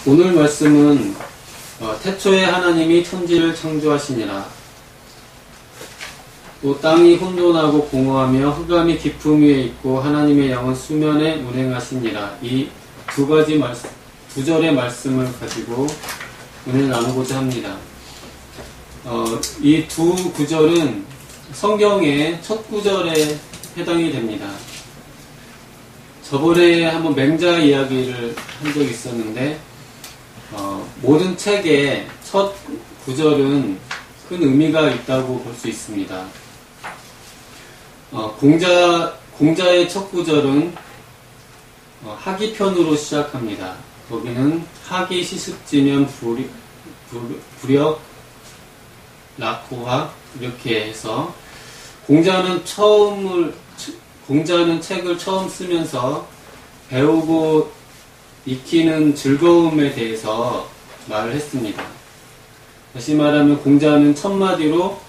오늘 말씀은 태초에 하나님이 천지를 창조하시니라. 또 땅이 혼돈하고 공허하며 흑암이 깊음 위에 있고 하나님의 영은 수면에 운행하시니라. 이 두 절의 말씀을 가지고 오늘 나누고자 합니다. 이 두 구절은 성경의 첫 구절에 해당이 됩니다. 저번에 한번 맹자 이야기를 한 적이 있었는데 모든 책의 첫 구절은 큰 의미가 있다고 볼 수 있습니다. 공자의 첫 구절은 하기편으로 시작합니다. 거기는 하기 시습지면 부력 낙호화 이렇게 해서 공자는 책을 처음 쓰면서 배우고 익히는 즐거움에 대해서 말을 했습니다. 다시 말하면 공자는 첫마디로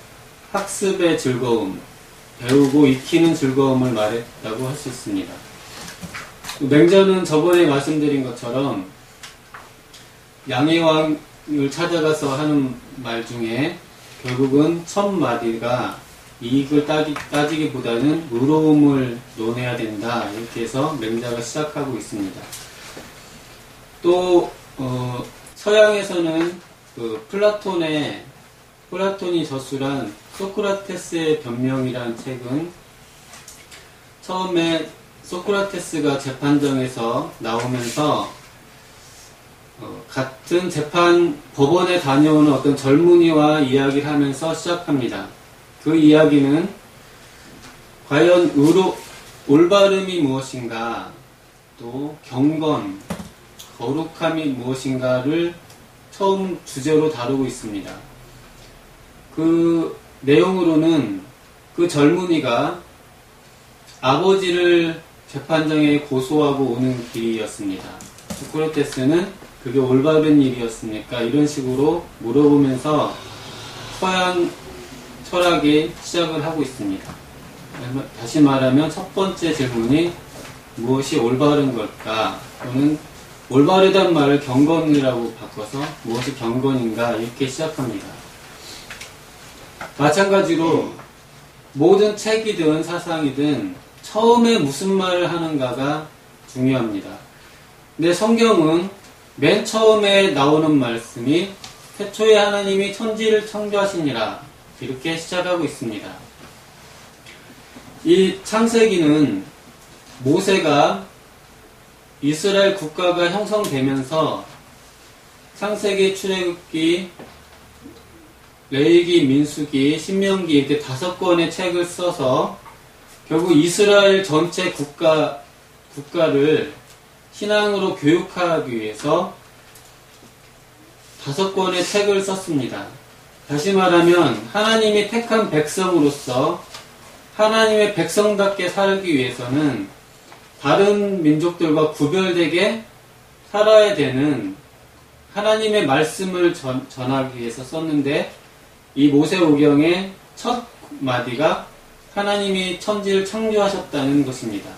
학습의 즐거움, 배우고 익히는 즐거움을 말했다고 할 수 있습니다. 맹자는 저번에 말씀드린 것처럼 양해왕을 찾아가서 하는 말 중에 결국은 첫 마디가 이익을 따지기보다는 의로움을 논해야 된다, 이렇게 해서 맹자가 시작하고 있습니다. 또 서양에서는 플라톤이 저술한 소크라테스의 변명이라는 책은 처음에 소크라테스가 재판정에서 나오면서 같은 법원에 다녀오는 어떤 젊은이와 이야기를 하면서 시작합니다. 그 이야기는 과연 올바름이 무엇인가, 또 경건, 거룩함이 무엇인가를 처음 주제로 다루고 있습니다. 그 내용으로는 그 젊은이가 아버지를 재판장에 고소하고 오는 길이었습니다. 소크라테스는 그게 올바른 일이었습니까? 이런 식으로 물어보면서 서양 철학의 시작을 하고 있습니다. 다시 말하면 첫 번째 질문이 무엇이 올바른 걸까? 또는 올바르단 말을 경건이라고 바꿔서 무엇이 경건인가? 이렇게 시작합니다. 마찬가지로 모든 책이든 사상이든 처음에 무슨 말을 하는가가 중요합니다. 근데 성경은 맨 처음에 나오는 말씀이 태초에 하나님이 천지를 창조하시니라, 이렇게 시작하고 있습니다. 이 창세기는 모세가 이스라엘 국가가 형성되면서 창세기, 출애굽기, 레위기, 민수기, 신명기 이렇게 5권의 책을 써서 결국 이스라엘 전체 국가를 신앙으로 교육하기 위해서 5권의 책을 썼습니다. 다시 말하면 하나님이 택한 백성으로서 하나님의 백성답게 살기 위해서는 다른 민족들과 구별되게 살아야 되는 하나님의 말씀을 전하기 위해서 썼는데, 이 모세오경의 첫 마디가 하나님이 천지를 창조하셨다는 것입니다.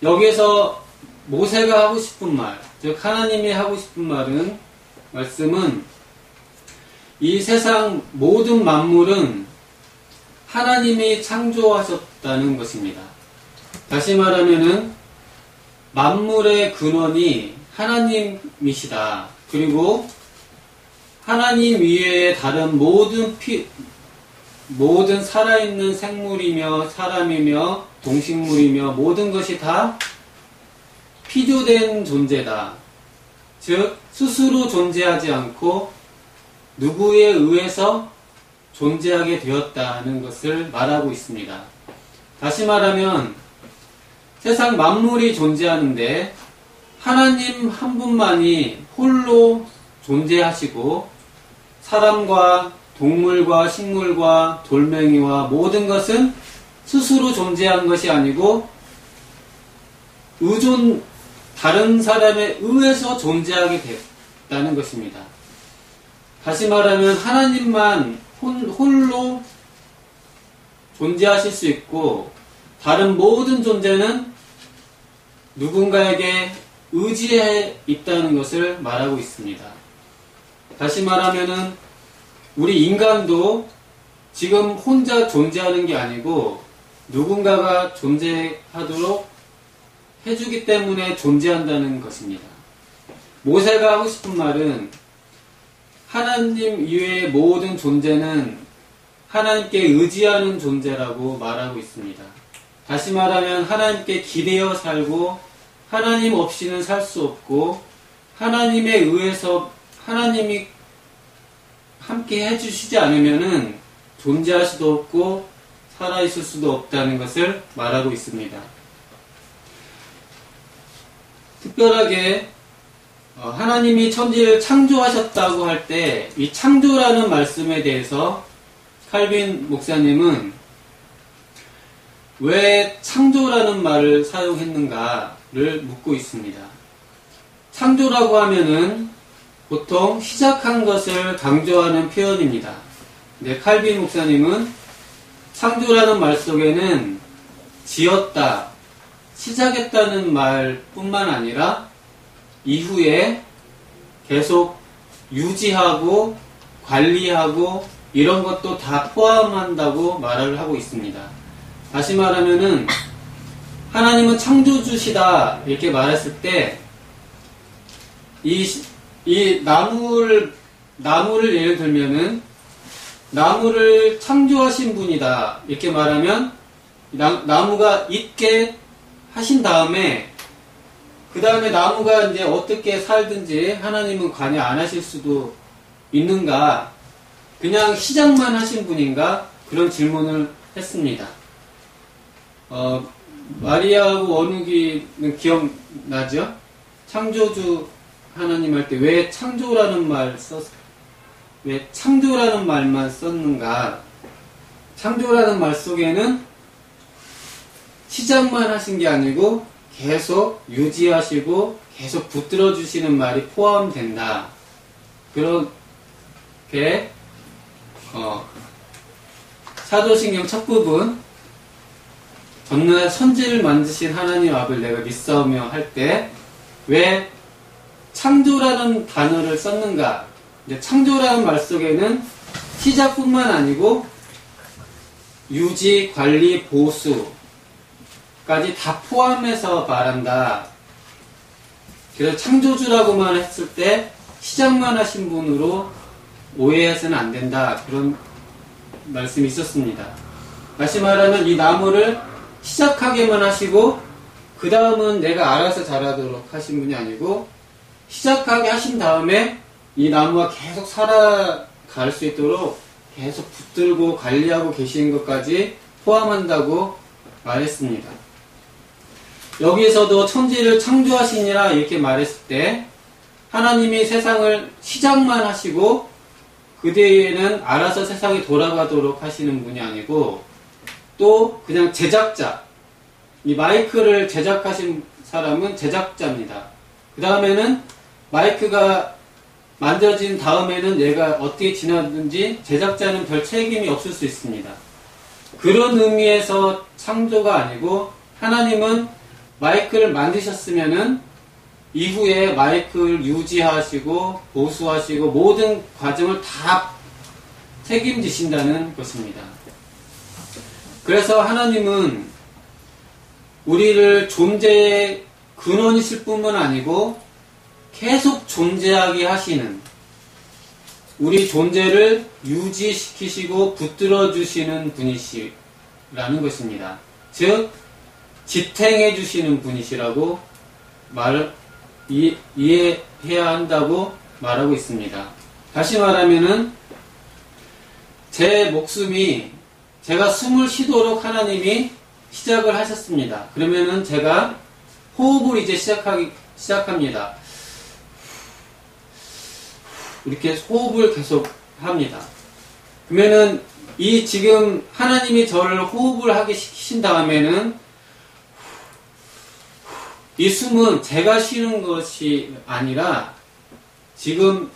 여기에서 모세가 하고 싶은 말, 즉 하나님이 하고 싶은 말씀은 이 세상 모든 만물은 하나님이 창조하셨다는 것입니다. 다시 말하면은 만물의 근원이 하나님이시다. 그리고 하나님 이외의 다른 모든 살아있는 생물이며 사람이며 동식물이며 모든 것이 다 피조된 존재다. 즉 스스로 존재하지 않고 누구에 의해서 존재하게 되었다는 것을 말하고 있습니다. 다시 말하면 세상 만물이 존재하는데 하나님 한 분만이 홀로 존재하시고 사람과 동물과 식물과 돌멩이와 모든 것은 스스로 존재한 것이 아니고 다른 사람에 의해서 존재하게 됐다는 것입니다. 다시 말하면 하나님만 홀로 존재하실 수 있고 다른 모든 존재는 누군가에게 의지해 있다는 것을 말하고 있습니다. 다시 말하면은 우리 인간도 지금 혼자 존재하는 게 아니고 누군가가 존재하도록 해주기 때문에 존재한다는 것입니다. 모세가 하고 싶은 말은 하나님 이외의 모든 존재는 하나님께 의지하는 존재라고 말하고 있습니다. 다시 말하면 하나님께 기대어 살고 하나님 없이는 살 수 없고 하나님에 의해서 하나님이 함께 해주시지 않으면은 존재할 수도 없고 살아있을 수도 없다는 것을 말하고 있습니다. 특별하게 하나님이 천지를 창조하셨다고 할 때 이 창조라는 말씀에 대해서 칼빈 목사님은 왜 창조라는 말을 사용했는가를 묻고 있습니다. 창조라고 하면은 보통 시작한 것을 강조하는 표현입니다. 근데 칼빈 목사님은 창조라는 말 속에는 지었다, 시작했다는 말뿐만 아니라 이후에 계속 유지하고 관리하고 이런 것도 다 포함한다고 말을 하고 있습니다. 다시 말하면은 하나님은 창조주시다 이렇게 말했을 때 이 나무를 예를 들면은 나무를 창조하신 분이다 이렇게 말하면 나무가 있게 하신 다음에 그 다음에 나무가 이제 어떻게 살든지 하나님은 관여 안 하실 수도 있는가? 그냥 시작만 하신 분인가? 그런 질문을 했습니다. 마리아하고 원욱이는 기억나죠? 창조주 하나님 할 때 왜 창조라는 왜 창조라는 말만 썼는가? 창조라는 말 속에는 시작만 하신 게 아니고 계속 유지하시고 계속 붙들어 주시는 말이 포함된다. 그렇게 사도신경 첫 부분 전날 천지를 만드신 하나님 앞을 내가 믿사오며 할 때 왜 창조라는 단어를 썼는가? 창조라는 말 속에는 시작뿐만 아니고 유지, 관리, 보수까지 다 포함해서 말한다. 그래서 창조주라고만 했을 때 시작만 하신 분으로 오해해서는 안 된다. 그런 말씀이 있었습니다. 다시 말하면 이 나무를 시작하게만 하시고 그 다음은 내가 알아서 자라도록 하신 분이 아니고 시작하게 하신 다음에 이 나무가 계속 살아갈 수 있도록 계속 붙들고 관리하고 계시는 것까지 포함한다고 말했습니다. 여기에서도 천지를 창조하시니라 이렇게 말했을 때 하나님이 세상을 시작만 하시고 그 뒤에는 알아서 세상이 돌아가도록 하시는 분이 아니고 또 그냥 제작자, 이 마이크를 제작하신 사람은 제작자입니다. 그 다음에는 마이크가 만들어진 다음에는 얘가 어떻게 지나든지 제작자는 별 책임이 없을 수 있습니다. 그런 의미에서 창조가 아니고 하나님은 마이크를 만드셨으면은 이후에 마이크를 유지하시고 보수하시고 모든 과정을 다 책임지신다는 것입니다. 그래서 하나님은 우리를 존재의 근원이실 뿐만 아니고 계속 존재하게 하시는 우리 존재를 유지시키시고 붙들어 주시는 분이시라는 것입니다. 즉 지탱해 주시는 분이시라고 이해해야 한다고 말하고 있습니다. 다시 말하면은 제 목숨이 제가 숨을 쉬도록 하나님이 시작을 하셨습니다. 그러면은 제가 호흡을 이제 시작합니다. 이렇게 호흡을 계속 합니다. 그러면은 이 지금 하나님이 저를 호흡을 하게 시키신 다음에는 이 숨은 제가 쉬는 것이 아니라 지금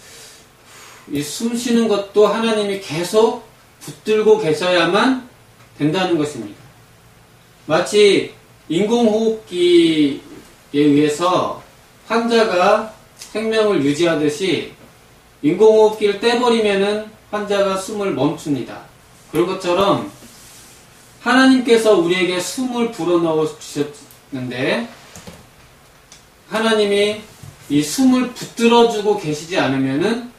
이 숨 쉬는 것도 하나님이 계속 붙들고 계셔야만 된다는 것입니다. 마치 인공호흡기에 의해서 환자가 생명을 유지하듯이 인공호흡기를 떼버리면은 환자가 숨을 멈춥니다. 그런 것처럼 하나님께서 우리에게 숨을 불어넣어 주셨는데 하나님이 이 숨을 붙들어주고 계시지 않으면은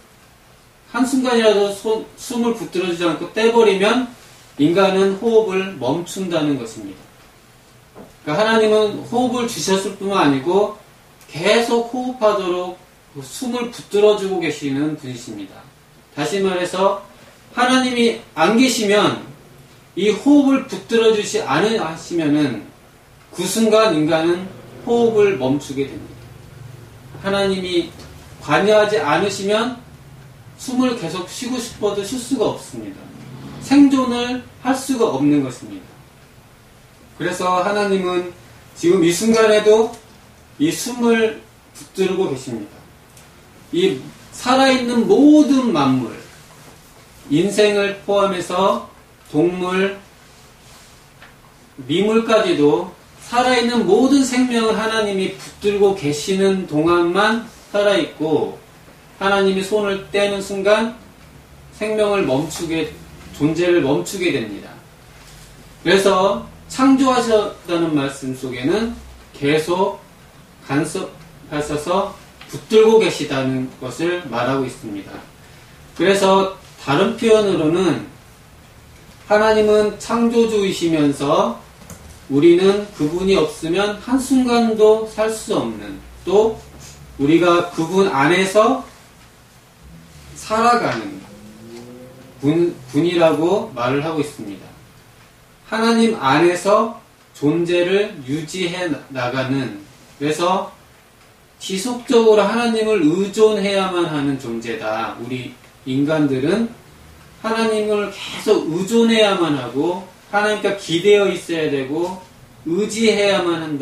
한순간이라도 숨을 붙들어주지 않고 떼버리면 인간은 호흡을 멈춘다는 것입니다. 그러니까 하나님은 호흡을 주셨을 뿐만 아니고 계속 호흡하도록 숨을 붙들어주고 계시는 분이십니다. 다시 말해서 하나님이 안 계시면 이 호흡을 붙들어주지 않으시면은 그 순간 인간은 호흡을 멈추게 됩니다. 하나님이 관여하지 않으시면 숨을 계속 쉬고 싶어도 쉴 수가 없습니다. 생존을 할 수가 없는 것입니다. 그래서 하나님은 지금 이 순간에도 이 숨을 붙들고 계십니다. 이 살아있는 모든 만물, 인생을 포함해서 동물, 미물까지도 살아있는 모든 생명을 하나님이 붙들고 계시는 동안만 살아있고 하나님이 손을 떼는 순간 생명을 존재를 멈추게 됩니다. 그래서 창조하셨다는 말씀 속에는 계속 간섭하셔서 붙들고 계시다는 것을 말하고 있습니다. 그래서 다른 표현으로는 하나님은 창조주이시면서 우리는 그분이 없으면 한순간도 살 수 없는, 또 우리가 그분 안에서 살아가는 분이라고 말을 하고 있습니다. 하나님 안에서 존재를 유지해 나가는, 그래서 지속적으로 하나님을 의존해야만 하는 존재다. 우리 인간들은 하나님을 계속 의존해야만 하고 하나님께 기대어 있어야 되고 의지해야만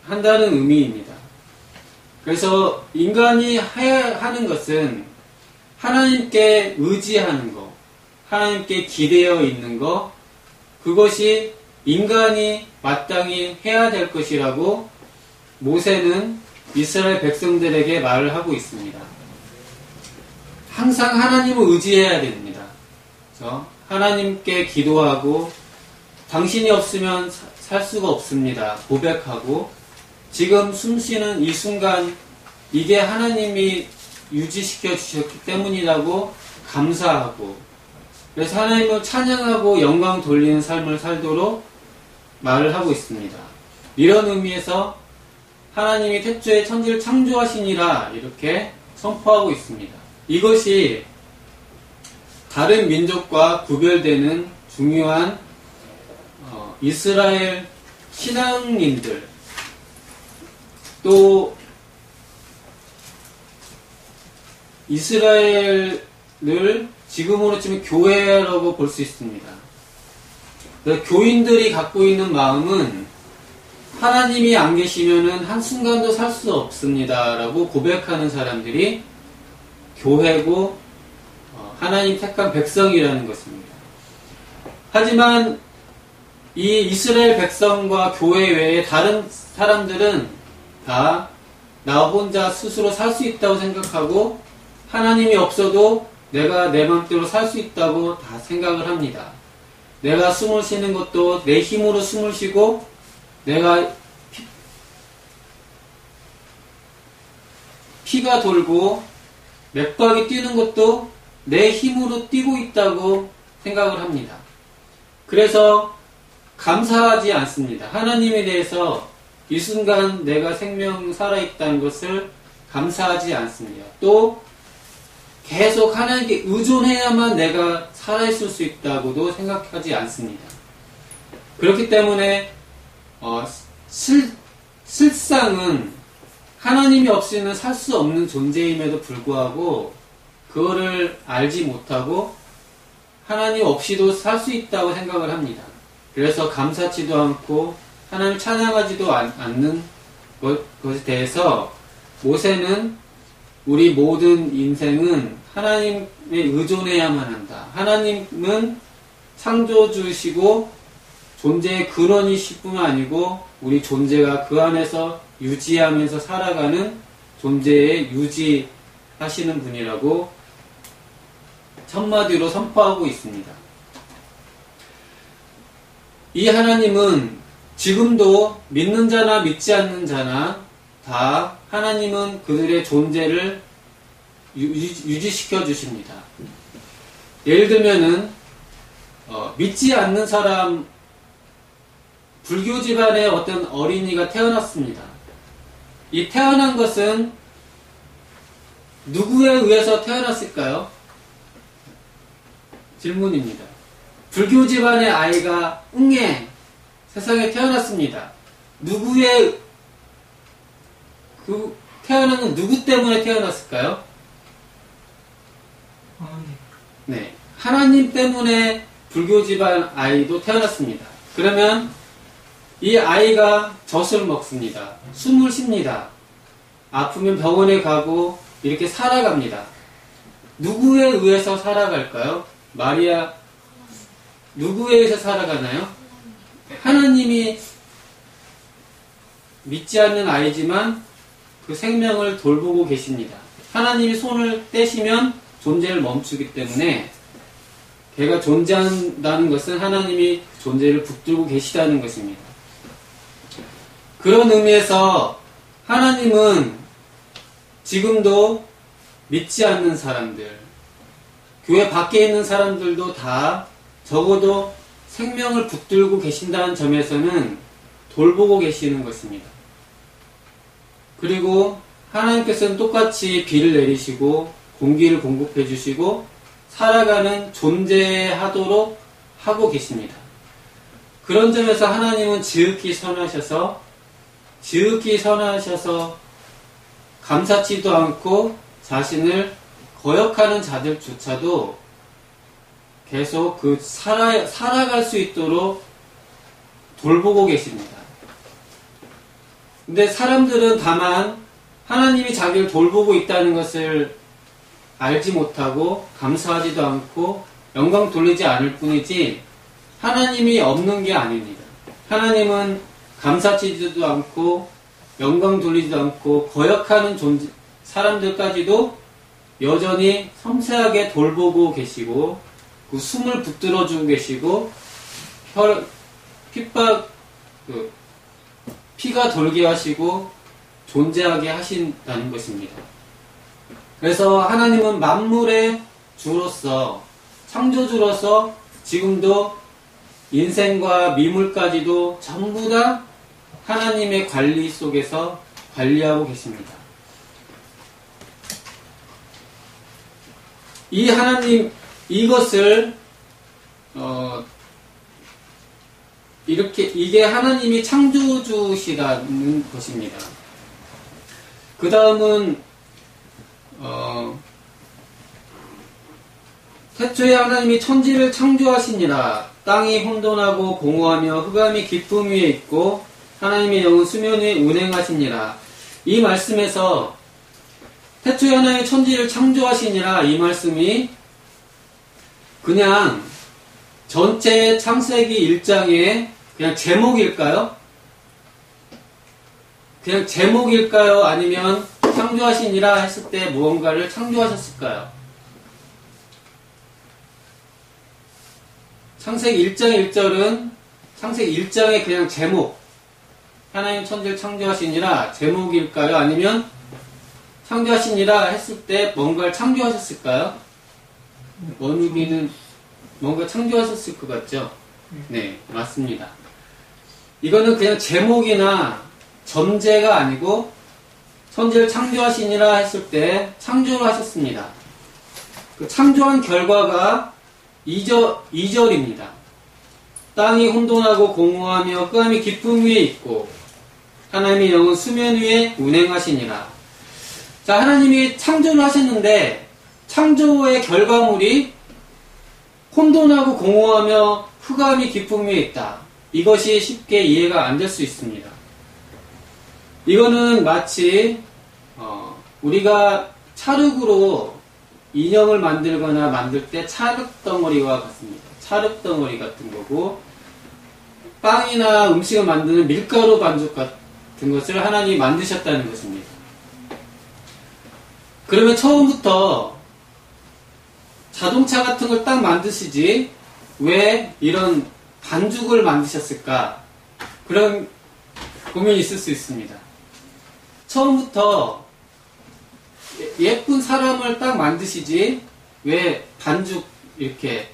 한다는 의미입니다. 그래서 인간이 해야 하는 것은 하나님께 의지하는 것, 하나님께 기대어 있는 것, 그것이 인간이 마땅히 해야 될 것이라고 모세는 이스라엘 백성들에게 말을 하고 있습니다. 항상 하나님을 의지해야 됩니다. 그래서 하나님께 기도하고 당신이 없으면 살 수가 없습니다. 고백하고 지금 숨쉬는 이 순간 이게 하나님이 유지시켜 주셨기 때문이라고 감사하고 그래서 하나님을 찬양하고 영광 돌리는 삶을 살도록 말을 하고 있습니다. 이런 의미에서 하나님이 태초에 천지를 창조하시니라 이렇게 선포하고 있습니다. 이것이 다른 민족과 구별되는 중요한 이스라엘 신앙인들 또 이스라엘을 지금으로 치면 교회라고 볼 수 있습니다. 교인들이 갖고 있는 마음은 하나님이 안 계시면은 한순간도 살 수 없습니다. 라고 고백하는 사람들이 교회고 하나님 택한 백성이라는 것입니다. 하지만 이 이스라엘 백성과 교회 외에 다른 사람들은 다 나 혼자 스스로 살 수 있다고 생각하고 하나님이 없어도 내가 내 맘대로 살 수 있다고 다 생각을 합니다. 내가 숨을 쉬는 것도 내 힘으로 숨을 쉬고 내가 피가 돌고 맥박이 뛰는 것도 내 힘으로 뛰고 있다고 생각을 합니다. 그래서 감사하지 않습니다. 하나님에 대해서 이 순간 내가 생명 살아있다는 것을 감사하지 않습니다. 또 계속 하나님께 의존해야만 내가 살아있을 수 있다고도 생각하지 않습니다. 그렇기 때문에 실상은 하나님이 없이는 살 수 없는 존재임에도 불구하고 그거를 알지 못하고 하나님 없이도 살 수 있다고 생각을 합니다. 그래서 감사치도 않고 하나님을 찬양하지도 않는 것에 대해서 모세는 우리 모든 인생은 하나님에 의존해야만 한다. 하나님은 창조주시고 존재의 근원이실 뿐만 아니고 우리 존재가 그 안에서 유지하면서 살아가는 존재에 유지하시는 분이라고 첫마디로 선포하고 있습니다. 이 하나님은 지금도 믿는 자나 믿지 않는 자나 다 하나님은 그들의 존재를 유지시켜 주십니다. 예를 들면은 믿지 않는 사람, 불교 집안의 어떤 어린이가 태어났습니다. 이 태어난 것은 누구에 의해서 태어났을까요? 질문입니다. 불교 집안의 아이가 세상에 태어났습니다. 태어난 건 누구 때문에 태어났을까요? 네. 하나님 때문에 불교 집안 아이도 태어났습니다. 그러면 이 아이가 젖을 먹습니다. 숨을 쉽니다. 아프면 병원에 가고 이렇게 살아갑니다. 누구에 의해서 살아갈까요? 마리아, 누구에 의해서 살아가나요? 하나님이 믿지 않는 아이지만 그 생명을 돌보고 계십니다. 하나님이 손을 떼시면 존재를 멈추기 때문에 걔가 존재한다는 것은 하나님이 존재를 붙들고 계시다는 것입니다. 그런 의미에서 하나님은 지금도 믿지 않는 사람들, 교회 밖에 있는 사람들도 다 적어도 생명을 붙들고 계신다는 점에서는 돌보고 계시는 것입니다. 그리고 하나님께서는 똑같이 비를 내리시고 공기를 공급해 주시고 살아가는 존재하도록 하고 계십니다. 그런 점에서 하나님은 지극히 선하셔서 감사치도 않고 자신을 거역하는 자들조차도 계속 살아갈 수 있도록 돌보고 계십니다. 근데 사람들은 다만 하나님이 자기를 돌보고 있다는 것을 알지 못하고 감사하지도 않고 영광 돌리지 않을 뿐이지 하나님이 없는 게 아닙니다. 하나님은 감사치지도 않고 영광 돌리지도 않고 거역하는 사람들까지도 여전히 섬세하게 돌보고 계시고 그 숨을 붙들어주고 계시고 피가 돌게 하시고 존재하게 하신다는 것입니다. 그래서 하나님은 만물의 주로서 창조주로서 지금도 인생과 미물까지도 전부 다 하나님의 관리 속에서 관리하고 계십니다. 이 하나님, 이것을 이게 하나님이 창조주시라는 것입니다. 그 다음은 태초에 하나님이 천지를 창조하시니라. 땅이 혼돈하고 공허하며 흑암이 깊음 위에 있고 하나님의 영은 수면 위에 운행하시니라. 이 말씀에서 태초에 하나님이 천지를 창조하시니라 이 말씀이 그냥 전체 창세기 1장의 그냥 제목일까요? 그냥 제목일까요? 아니면 창조하시니라 했을 때 무언가를 창조하셨을까요? 창세기 1장 1절은 창세기 1장의 그냥 제목, 하나님 천지를 창조하시니라 제목일까요? 아니면 창조하시니라 했을 때 뭔가를 창조하셨을까요? 원유기는 뭔가 창조하셨을 것 같죠? 네, 맞습니다. 이거는 그냥 제목이나 전제가 아니고 천지를 창조하시니라 했을 때 창조를 하셨습니다. 그 창조한 결과가 2절입니다. 땅이 혼돈하고 공허하며 흑암이 깊음 위에 있고 하나님의 영은 수면 위에 운행하시니라. 자, 하나님이 창조를 하셨는데 창조의 결과물이 혼돈하고 공허하며 흑암이 깊음 위에 있다. 이것이 쉽게 이해가 안 될 수 있습니다. 이거는 마치 우리가 찰흙으로 인형을 만들거나 만들 때 찰흙덩어리와 같습니다. 찰흙덩어리 같은 거고 빵이나 음식을 만드는 밀가루 반죽 같은 것을 하나님이 만드셨다는 것입니다. 그러면 처음부터 자동차 같은 걸 딱 만드시지 왜 이런 반죽을 만드셨을까? 그런 고민이 있을 수 있습니다. 처음부터 예쁜 사람을 딱 만드시지 왜 반죽 이렇게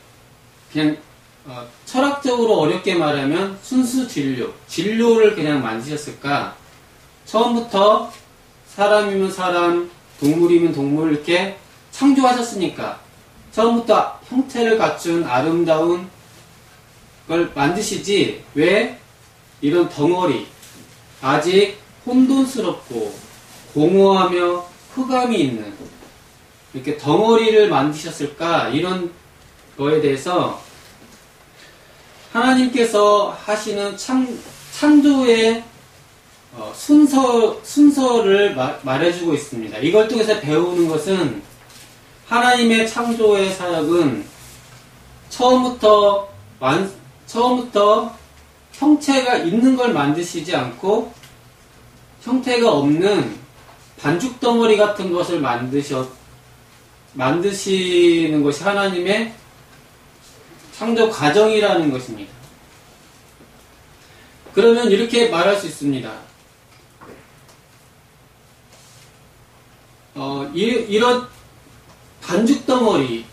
그냥 철학적으로 어렵게 말하면 순수 진료를 그냥 만드셨을까? 처음부터 사람이면 사람, 동물이면 동물 이렇게 창조하셨으니까 처음부터 형태를 갖춘 아름다운 걸 만드시지 왜 이런 덩어리 아직 혼돈스럽고 공허하며 흑암이 있는 이렇게 덩어리를 만드셨을까? 이런 거에 대해서 하나님께서 하시는 창조의 순서를 말해주고 있습니다. 이걸 통해서 배우는 것은 하나님의 창조의 사역은 처음부터 형체가 있는 걸 만드시지 않고 형태가 없는 반죽 덩어리 같은 것을 만드시는 것이 하나님의 창조 과정이라는 것입니다. 그러면 이렇게 말할 수 있습니다. 이런 반죽 덩어리,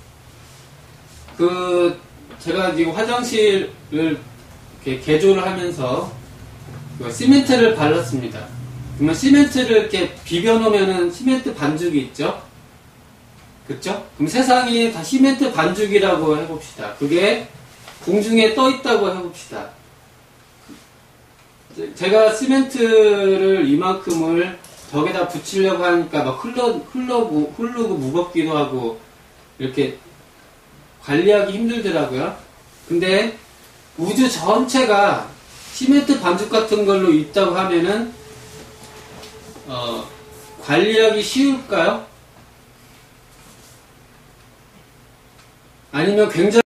제가 지금 화장실을 이렇게 개조를 하면서 시멘트를 발랐습니다. 그러면 시멘트를 이렇게 비벼놓으면은 시멘트 반죽이 있죠? 그쵸? 그럼 세상이 다 시멘트 반죽이라고 해봅시다. 그게 공중에 떠 있다고 해봅시다. 제가 시멘트를 이만큼을 벽에다 붙이려고 하니까 막 흐르고 무겁기도 하고 이렇게 관리하기 힘들더라고요. 근데 우주 전체가 시멘트 반죽 같은 걸로 있다고 하면은 관리하기 쉬울까요? 아니면 굉장히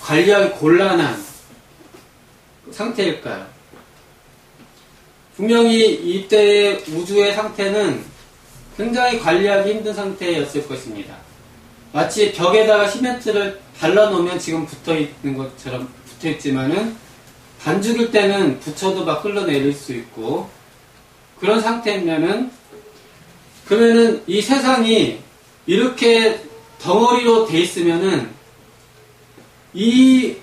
관리하기 곤란한 상태일까요? 분명히 이때의 우주의 상태는 굉장히 관리하기 힘든 상태였을 것입니다. 마치 벽에다가 시멘트를 발라놓으면 지금 붙어있는 것처럼 붙어있지만은 반죽일 때는 붙여도 막 흘러내릴 수 있고 그런 상태면은 그러면은 이 세상이 이렇게 덩어리로 돼 있으면은 이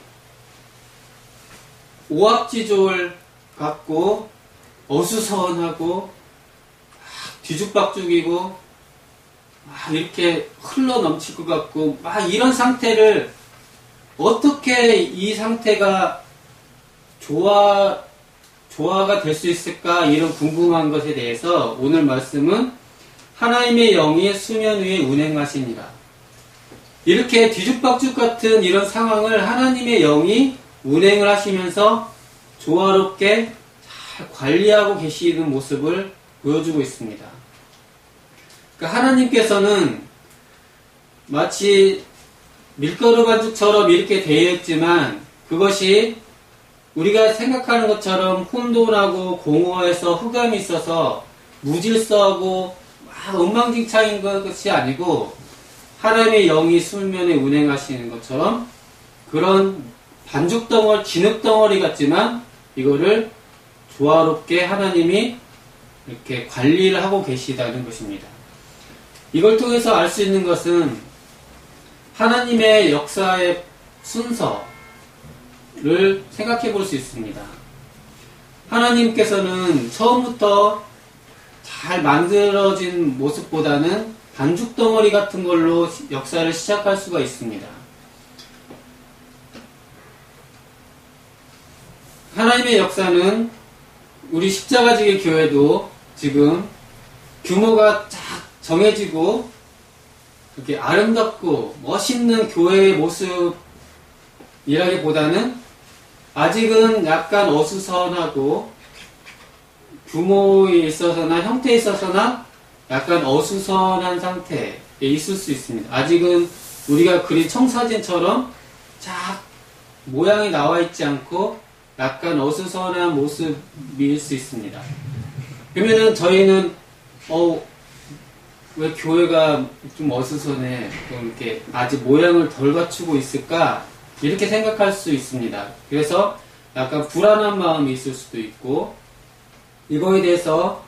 오합지졸 같고 어수선하고 뒤죽박죽이고 이렇게 흘러 넘칠 것 같고 이런 상태를 어떻게 이 상태가 조화가 될 수 있을까 이런 궁금한 것에 대해서 오늘 말씀은 하나님의 영이 수면 위에 운행하시니라. 이렇게 뒤죽박죽 같은 이런 상황을 하나님의 영이 운행을 하시면서 조화롭게 잘 관리하고 계시는 모습을 보여주고 있습니다. 그러니까 하나님께서는 마치 밀가루 반죽처럼 이렇게 되어 있지만 그것이 우리가 생각하는 것처럼 혼돈하고 공허해서 흑암이 있어서 무질서하고 엉망진창인 것이 아니고 하나님의 영이 수면에 운행하시는 것처럼 그런 반죽덩어리, 진흙덩어리 같지만 이거를 조화롭게 하나님이 이렇게 관리를 하고 계시다는 것입니다. 이걸 통해서 알 수 있는 것은 하나님의 역사의 순서를 생각해 볼 수 있습니다. 하나님께서는 처음부터 잘 만들어진 모습보다는 반죽덩어리 같은 걸로 역사를 시작할 수가 있습니다. 하나님의 역사는 우리 십자가지기 교회도 지금 규모가 쫙 정해지고 이렇게 아름답고 멋있는 교회의 모습이라기보다는 아직은 약간 어수선하고 규모에 있어서나 형태에 있어서나 약간 어수선한 상태에 있을 수 있습니다. 아직은 우리가 그린 청사진처럼 쫙 모양이 나와 있지 않고 약간 어수선한 모습일 수 있습니다. 그러면은 저희는 왜 교회가 좀 어수선해, 좀 이렇게 아직 모양을 덜 갖추고 있을까, 이렇게 생각할 수 있습니다. 그래서 약간 불안한 마음이 있을 수도 있고, 이거에 대해서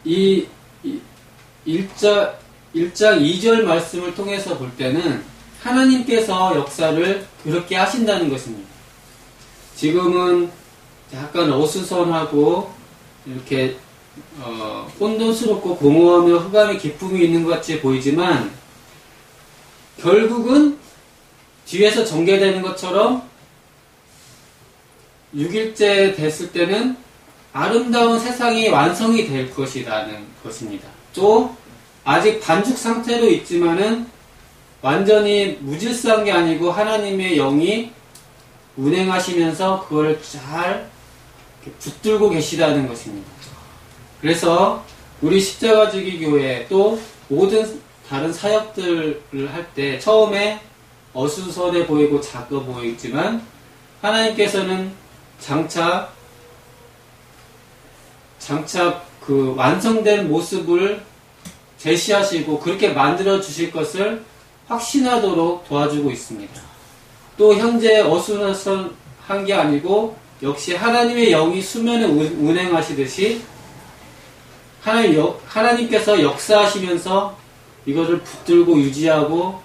이 1장 2절 말씀을 통해서 볼 때는 하나님께서 역사를 그렇게 하신다는 것입니다. 지금은 약간 어수선하고 이렇게 혼돈스럽고 공허하며 흑암의 기쁨이 있는 것 같이 보이지만 결국은 뒤에서 전개되는 것처럼 6일째 됐을 때는 아름다운 세상이 완성이 될 것이라는 것입니다. 또 아직 반죽 상태로 있지만은 완전히 무질서한 게 아니고 하나님의 영이 운행하시면서 그걸 잘 붙들고 계시다는 것입니다. 그래서 우리 십자가지기 교회 또 모든 다른 사역들을 할 때 처음에 어수선해 보이고 작아 보이지만 하나님께서는 장차 그 완성된 모습을 제시하시고 그렇게 만들어 주실 것을 확신하도록 도와주고 있습니다. 또 현재 어수선한 게 아니고 역시 하나님의 영이 수면에 운행하시듯이 하나님께서 역사하시면서 이것을 붙들고 유지하고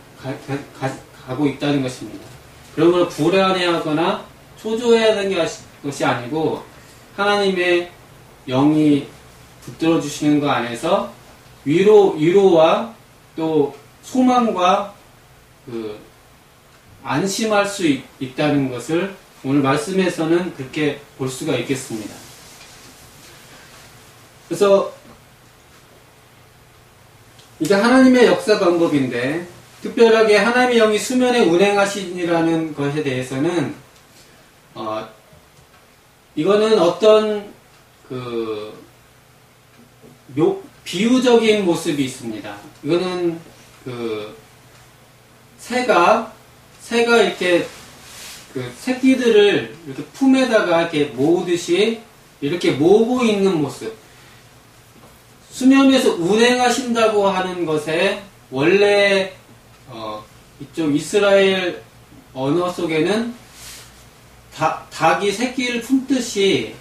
가고 있다는 것입니다. 그러므로 불안해하거나 초조해하는 것이 아니고 하나님의 영이 붙들어 주시는 것 안에서 위로와 또 소망과 안심할 수 있다는 것을 오늘 말씀에서는 그렇게 볼 수가 있겠습니다. 그래서 이게 하나님의 역사 방법인데 특별하게 하나님의 영이 수면에 운행하시니라는 것에 대해서는 이거는 어떤 비유적인 모습이 있습니다. 이거는 새가 이렇게 새끼들을 이렇게 품에다가 이렇게 모으듯이 이렇게 모으고 있는 모습. 수면에서 운행하신다고 하는 것에 원래 이쪽 이스라엘 언어 속에는 닭이 새끼를 품듯이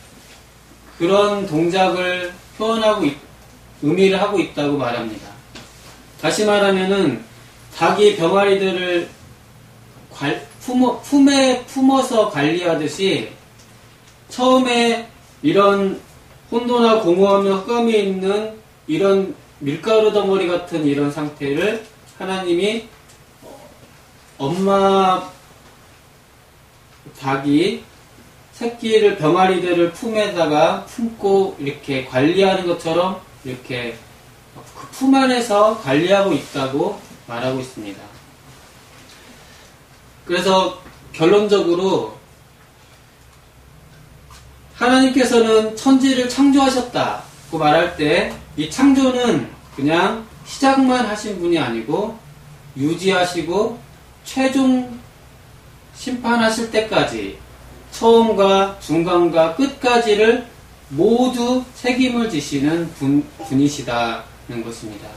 그런 동작을 표현하고 의미를 하고 있다고 말합니다. 다시 말하면은 닭이 병아리들을 품에 품어서 관리하듯이 처음에 이런 혼돈과 공허하며 흑암이 있는 이런 밀가루 덩어리 같은 이런 상태를 하나님이 엄마 닭이 새끼를 병아리들을 품에다가 품고 이렇게 관리하는 것처럼 이렇게 그 품 안에서 관리하고 있다고 말하고 있습니다. 그래서 결론적으로 하나님께서는 천지를 창조하셨다고 말할 때 이 창조는 그냥 시작만 하신 분이 아니고 유지하시고 최종 심판하실 때까지 처음과 중간과 끝까지를 모두 책임을 지시는 분이시다는 것입니다.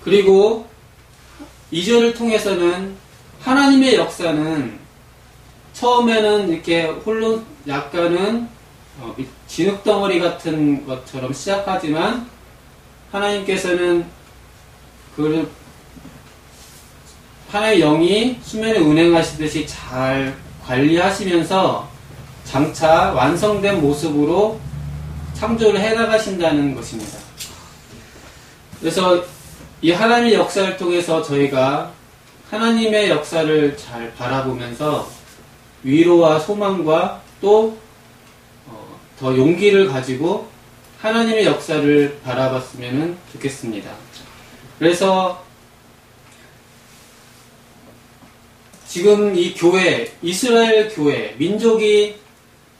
그리고 2절을 통해서는 하나님의 역사는 처음에는 이렇게 약간은 진흙덩어리 같은 것처럼 시작하지만 하나님께서는 하나님의 영이 수면에 운행하시듯이 잘 관리하시면서 장차 완성된 모습으로 창조를 해나가신다는 것입니다. 그래서 이 하나님의 역사를 통해서 저희가 하나님의 역사를 잘 바라보면서 위로와 소망과 또 더 용기를 가지고 하나님의 역사를 바라봤으면 좋겠습니다. 그래서 지금 이 교회, 이스라엘 교회, 민족이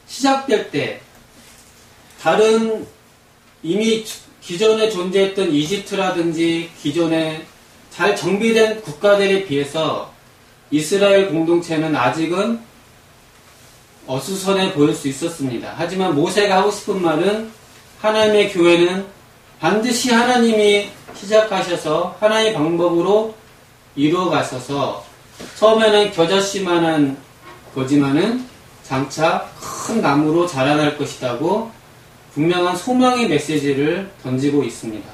시작될 때 다른 이미 기존에 존재했던 이집트라든지 기존에 잘 정비된 국가들에 비해서 이스라엘 공동체는 아직은 어수선해 보일 수 있었습니다. 하지만 모세가 하고 싶은 말은 하나님의 교회는 반드시 하나님이 시작하셔서 하나님의 방법으로 이루어 가셔서 처음에는 겨자씨만한 거지만은 장차 큰 나무로 자라날 것이라고 분명한 소망의 메시지를 던지고 있습니다.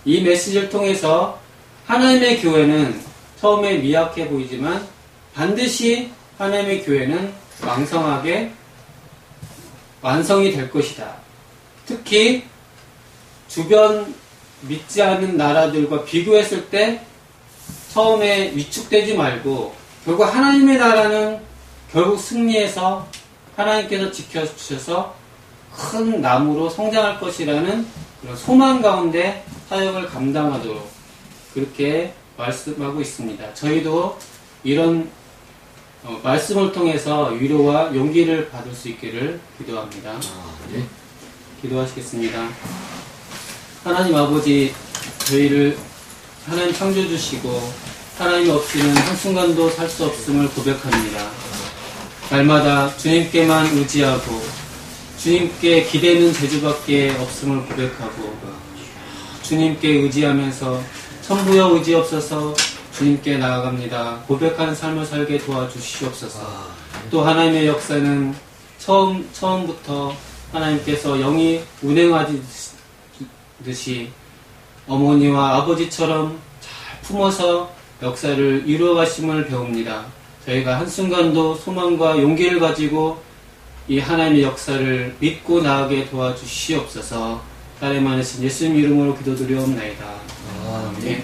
이 메시지를 통해서 하나님의 교회는 처음에 미약해 보이지만 반드시 하나님의 교회는 왕성하게 완성이 될 것이다. 특히 주변 믿지 않는 나라들과 비교했을 때 처음에 위축되지 말고 결국 하나님의 나라는 결국 승리해서 하나님께서 지켜주셔서 큰 나무로 성장할 것이라는 그런 소망 가운데 사역을 감당하도록 그렇게 말씀하고 있습니다. 저희도 이런 말씀을 통해서 위로와 용기를 받을 수 있기를 기도합니다. 네. 기도하시겠습니다. 하나님 아버지, 저희를 하나님 창조주시고 하나님 없이는 한순간도 살 수 없음을 고백합니다. 날마다 주님께만 의지하고 주님께 기대는 재주밖에 없음을 고백하고 주님께 의지하면서 천부여 의지 없어서 주님께 나아갑니다. 고백하는 삶을 살게 도와주시옵소서. 또 하나님의 역사는 처음부터 하나님께서 영이 운행하듯이 어머니와 아버지처럼 잘 품어서 역사를 이루어 가심을 배웁니다. 저희가 한순간도 소망과 용기를 가지고 이 하나님의 역사를 믿고 나아가게 도와주시옵소서. 딸의 많으신 예수님 이름으로 기도드리옵나이다. 아멘.